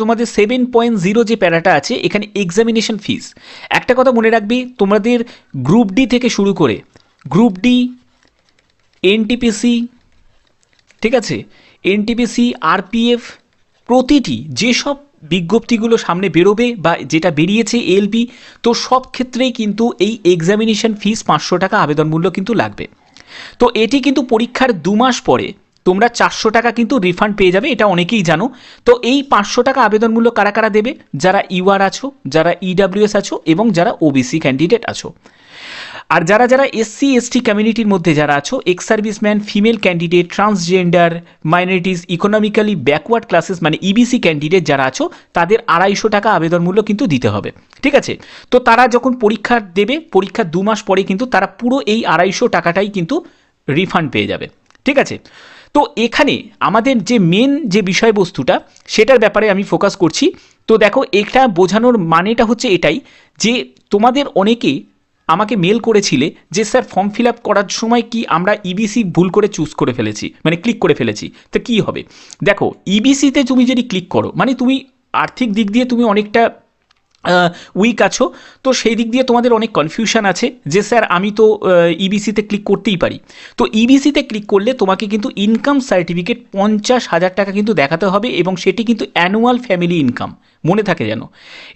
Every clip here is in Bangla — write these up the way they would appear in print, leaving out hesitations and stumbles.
তোমাদের 7.0 যে প্যারাটা আছে এখানে এক্সামিনেশন ফিস। একটা কথা মনে রাখবে, তোমাদের গ্রুপ ডি থেকে শুরু করে গ্রুপ ডি, এনটিপিসি, ঠিক আছে, এনটিপিসি, আরপিএফ, প্রতিটি যেসব বিজ্ঞপ্তিগুলো সামনে বেরোবে বা যেটা বেরিয়েছে এএলপি, তো সব ক্ষেত্রেই কিন্তু এই এক্সামিনেশন ফিস 500 টাকা আবেদন মূল্য কিন্তু লাগবে। তো এটি কিন্তু পরীক্ষার 2 মাস পরে তোমরা 400 টাকা কিন্তু রিফান্ড পেয়ে যাবে, এটা অনেকেই জানো। তো এই 500 টাকা আবেদন মূল্য কারা কারা দেবে? যারা ইউআর আছো, যারা ইডাব্লিউএস আছো এবং যারা ওবিসি ক্যান্ডিডেট আছো। আর যারা যারা এসসি এসটি কমিউনিটির মধ্যে যারা আছো, ex serviceman, female candidate, transgender, minorities, economically backward classes মানে ইবিসি ক্যান্ডিডেট যারা আছো, তাদের 250 টাকা আবেদন মূল্য কিন্তু দিতে হবে, ঠিক আছে। তো তারা যখন পরীক্ষা দেবে, পরীক্ষার 2 মাস পরে কিন্তু তারা পুরো এই 250 টাকাটাই কিন্তু রিফান্ড পেয়ে যাবে, ঠিক আছে। তো এখানে আমাদের যে মেন যে বিষয়বস্তুটা সেটার ব্যাপারে আমি ফোকাস করছি। তো দেখো, এটা বোঝানোর মানেটা হচ্ছে এটাই যে তোমাদের অনেকে আমাকে মেল করেছিলে যে স্যার ফর্ম ফিল আপ করার সময় কি আমরা ইবিসি ভুল করে চুজ করে ফেলেছি, মানে ক্লিক করে ফেলেছি, তো কী হবে? দেখো, ইবিসিতে তুমি যদি ক্লিক করো মানে তুমি আর্থিক দিক দিয়ে তুমি অনেকটা উইক আছো, তো সেই দিক দিয়ে তোমাদের অনেক কনফিউশন আছে যে স্যার আমি তো ইবিসিতে ক্লিক করতেই পারি। তো ইবিসিতে ক্লিক করলে তোমাকে কিন্তু ইনকাম সার্টিফিকেট 50,000 টাকা কিন্তু দেখাতে হবে, এবং সেটি কিন্তু অ্যানুয়াল ফ্যামিলি ইনকাম, মনে থাকে যেন।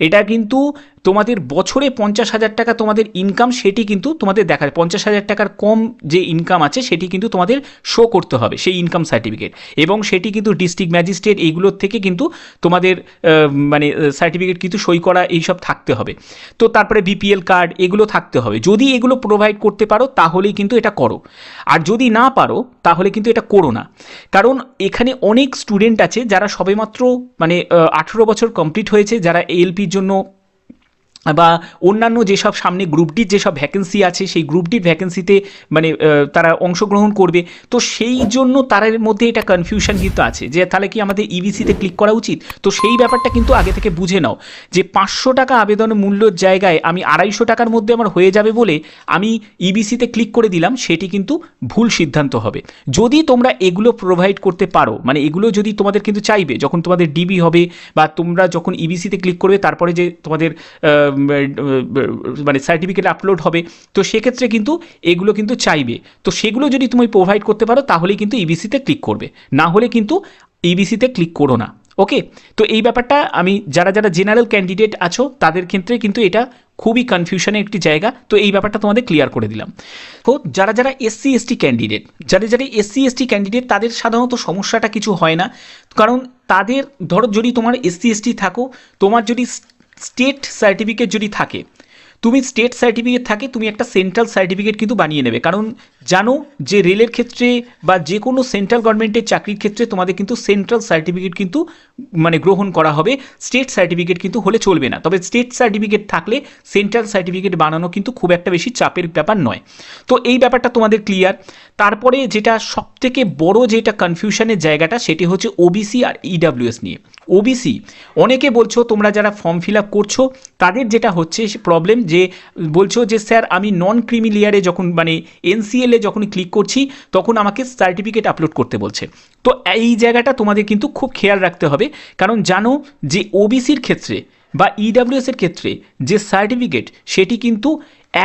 এটা কিন্তু তোমাদের বছরে 50,000 টাকা তোমাদের ইনকাম, সেটি কিন্তু তোমাদের দেখায়। 50,000 টাকার কম যে ইনকাম আছে সেটি কিন্তু তোমাদের শো করতে হবে সেই ইনকাম সার্টিফিকেট, এবং সেটি কিন্তু ডিস্ট্রিক্ট ম্যাজিস্ট্রেট এইগুলোর থেকে কিন্তু তোমাদের মানে সার্টিফিকেট কিন্তু সই করা এইসব থাকতে হবে। তো তারপরে বিপিএল কার্ড এগুলো থাকতে হবে। যদি এগুলো প্রোভাইড করতে পারো তাহলেই কিন্তু এটা করো, আর যদি না পারো তাহলে কিন্তু এটা করো না। কারণ এখানে অনেক স্টুডেন্ট আছে যারা সবেমাত্র মানে 18 বছর কমপ্লিট হয়েছে, যারা এএলপির জন্য বা অন্যান্য যেসব সামনে গ্রুপ ডির যেসব ভ্যাকেন্সি আছে সেই গ্রুপ ডির ভ্যাকেন্সিতে মানে তারা অংশগ্রহণ করবে। তো সেই জন্য তাদের মধ্যে এটা কনফিউশন কিন্তু আছে যে তাহলে কি আমাদের ইবিসিতে ক্লিক করা উচিত। তো সেই ব্যাপারটা কিন্তু আগে থেকে বুঝে নাও যে 500 টাকা আবেদনের মূল্যর জায়গায় আমি 250 টাকার মধ্যে আমার হয়ে যাবে বলে আমি ইবিসিতে ক্লিক করে দিলাম, সেটি কিন্তু ভুল সিদ্ধান্ত হবে। যদি তোমরা এগুলো প্রোভাইড করতে পারো, মানে এগুলো যদি তোমাদের কিন্তু চাইবে যখন তোমাদের ডিবি হবে বা তোমরা যখন ইবিসিতে ক্লিক করবে তারপরে যে তোমাদের মানে সার্টিফিকেট আপলোড হবে, তো সেক্ষেত্রে কিন্তু এগুলো কিন্তু চাইবে। তো সেগুলো যদি তুমি প্রোভাইড করতে পারো তাহলেই কিন্তু ইবিসিতে ক্লিক করবে, না হলে কিন্তু ইবিসিতে ক্লিক করো না। ওকে, তো এই ব্যাপারটা আমি যারা যারা জেনারেল ক্যান্ডিডেট আছো তাদের ক্ষেত্রে কিন্তু এটা খুবই কনফিউশনের একটি জায়গা। তো এই ব্যাপারটা তোমাদের ক্লিয়ার করে দিলাম। তো যারা যারা এসসি এসটি ক্যান্ডিডেট, যারা যারা এসসি এসটি ক্যান্ডিডেট তাদের সাধারণত সমস্যাটা কিছু হয় না, কারণ তাদের ধরো যদি তোমার এসসি এসটি থাকো, তোমার যদি স্টেট সার্টিফিকেট যদি থাকে, তুমি স্টেট সার্টিফিকেট থাকে, তুমি একটা সেন্ট্রাল সার্টিফিকেট কিন্তু বানিয়ে নেবে। কারণ জানো যে রেলের ক্ষেত্রে বা যে কোনো সেন্ট্রাল গভর্নমেন্টের চাকরির ক্ষেত্রে তোমাদের কিন্তু সেন্ট্রাল সার্টিফিকেট কিন্তু মানে গ্রহণ করা হবে, স্টেট সার্টিফিকেট কিন্তু হলে চলবে না। তবে স্টেট সার্টিফিকেট থাকলে সেন্ট্রাল সার্টিফিকেট বানানো কিন্তু খুব একটা বেশি চাপের ব্যাপার নয়। তো এই ব্যাপারটা তোমাদের ক্লিয়ার। তারপরে যেটা সবথেকে বড় যেটা কনফিউশনের জায়গাটা সেটি হচ্ছে ওবিসি আর ইডাব্লিউএস নিয়ে। ওবিসি অনেকে বলছো, তোমরা যারা ফর্ম ফিল আপ করছো তাদের যেটা হচ্ছে প্রবলেম যে বলছো যে স্যার আমি নন ক্রিমি লেয়ারে যখন মানে এনসিএল এ যখন ক্লিক করছি তখন আমাকে সার্টিফিকেট আপলোড করতে বলছে। তো এই জায়গাটা তোমাদের কিন্তু খুব খেয়াল রাখতে হবে, কারণ জানো যে ওবিসির ক্ষেত্রে বা ইডাব্লিউএস এর ক্ষেত্রে যে সার্টিফিকেট সেটি কিন্তু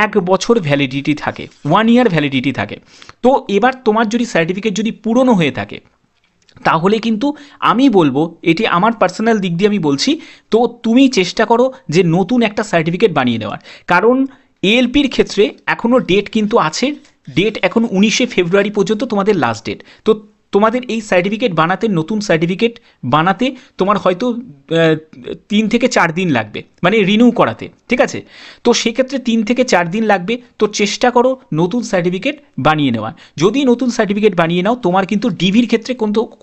1 বছর ভ্যালিডিটি থাকে, 1 ইয়ার ভ্যালিডিটি থাকে। তো এবার তোমার যদি সার্টিফিকেট যদি পুরনো হয়ে থাকে তাহলে কিন্তু আমি বলবো, এটি আমার পার্সোনাল দিক দিয়ে আমি বলছি, তো তুমি চেষ্টা করো যে নতুন একটা সার্টিফিকেট বানিয়ে নেওয়ার। কারণ এএলপির ক্ষেত্রে এখনও ডেট কিন্তু আছে, ডেট এখন 19শে ফেব্রুয়ারি পর্যন্ত তোমাদের লাস্ট ডেট। তো তোমাদের এই সার্টিফিকেট বানাতে, নতুন সার্টিফিকেট বানাতে তোমার হয়তো 3 থেকে 4 দিন লাগবে, মানে রিনিউ করাতে, ঠিক আছে। তো সেক্ষেত্রে 3 থেকে 4 দিন লাগবে। তো চেষ্টা করো নতুন সার্টিফিকেট বানিয়ে নেওয়ার। যদি নতুন সার্টিফিকেট বানিয়ে নাও তোমার কিন্তু ডিভির ক্ষেত্রে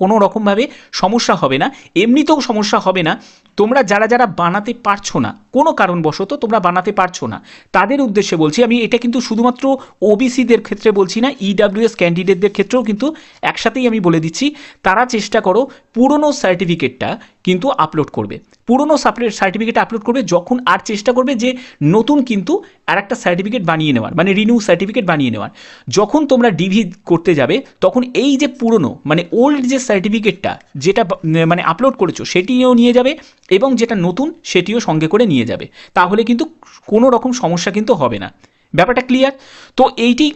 কোনো রকমভাবে সমস্যা হবে না, এমনিতেও সমস্যা হবে না। তোমরা যারা যারা বানাতে পারছো না, কোনো কারণবশত তোমরা বানাতে পারছো না, তাদের উদ্দেশ্যে বলছি আমি, এটা কিন্তু শুধুমাত্র ওবিসিদের ক্ষেত্রে বলছি না, ইডাব্লিউএস ক্যান্ডিডেটদের ক্ষেত্রেও কিন্তু একসাথেই আমি বলে দিচ্ছি, তারা চেষ্টা করো পুরনো সার্টিফিকেটটা কিন্তু আপলোড করবে। পুরনো সার্টিফিকেট আপলোড করবে যখন, আর চেষ্টা করবে যে নতুন কিন্তু আর একটা সার্টিফিকেট বানিয়ে নেওয়ার, মানে রিনিউ সার্টিফিকেট বানিয়ে নেওয়ার। যখন তোমরা ডিভি করতে যাবে তখন এই যে পুরনো মানে ওল্ড যে সার্টিফিকেটটা যেটা মানে আপলোড করেছো সেটিও নিয়ে যাবে এবং যেটা নতুন সেটিও সঙ্গে করে নিয়ে যাবে, তাহলে কিন্তু কোনো রকম সমস্যা কিন্তু হবে না। ব্যাপারটা ক্লিয়ার? তো এইটি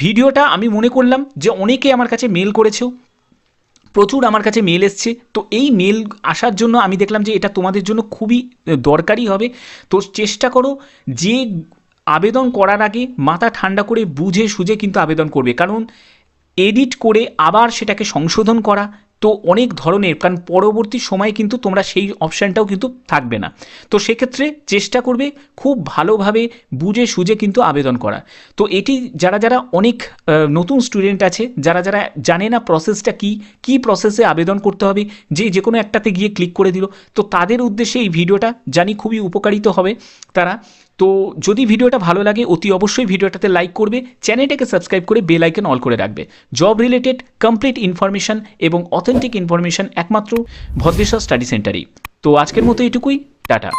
ভিডিওটা আমি মনে করলাম যে অনেকে আমার কাছে মেল করেছো, প্রচুর আমার কাছে মেল এসছে, তো এই মেল আসার জন্য আমি দেখলাম যে এটা তোমাদের জন্য খুবই দরকারি হবে। তো চেষ্টা করো যে আবেদন করার আগে মাথা ঠান্ডা করে বুঝে সুঝে কিন্তু আবেদন করবে, কারণ এডিট করে আবার সেটাকে সংশোধন করা তো অনেক ধরনের, কারণ পরবর্তী সময়ে কিন্তু তোমরা সেই অপশানটাও কিন্তু থাকবে না। তো সেক্ষেত্রে চেষ্টা করবে খুব ভালোভাবে বুঝে সুঝে কিন্তু আবেদন করা। তো এটি যারা যারা অনেক নতুন স্টুডেন্ট আছে, যারা যারা জানে না প্রসেসটা কী প্রসেসে আবেদন করতে হবে, যে কোনো একটাতে গিয়ে ক্লিক করে দিল, তো তাদের উদ্দেশ্যে এই ভিডিওটা জানি খুবই উপকারিত হবে তারা। তো যদি ভিডিওটা ভালো লাগে অতি অবশ্যই ভিডিওটাতে লাইক করবে, চ্যানেলটাকে সাবস্ক্রাইব করে বেল আইকন অল করে রাখবে। জব রিলেটেড কমপ্লিট ইনফরমেশন এবং অথেন্টিক ইনফরমেশন একমাত্র ভদ্রেশ্বর স্টাডি সেন্টারেই। তো আজকের মতো এটুকুই, টাটা।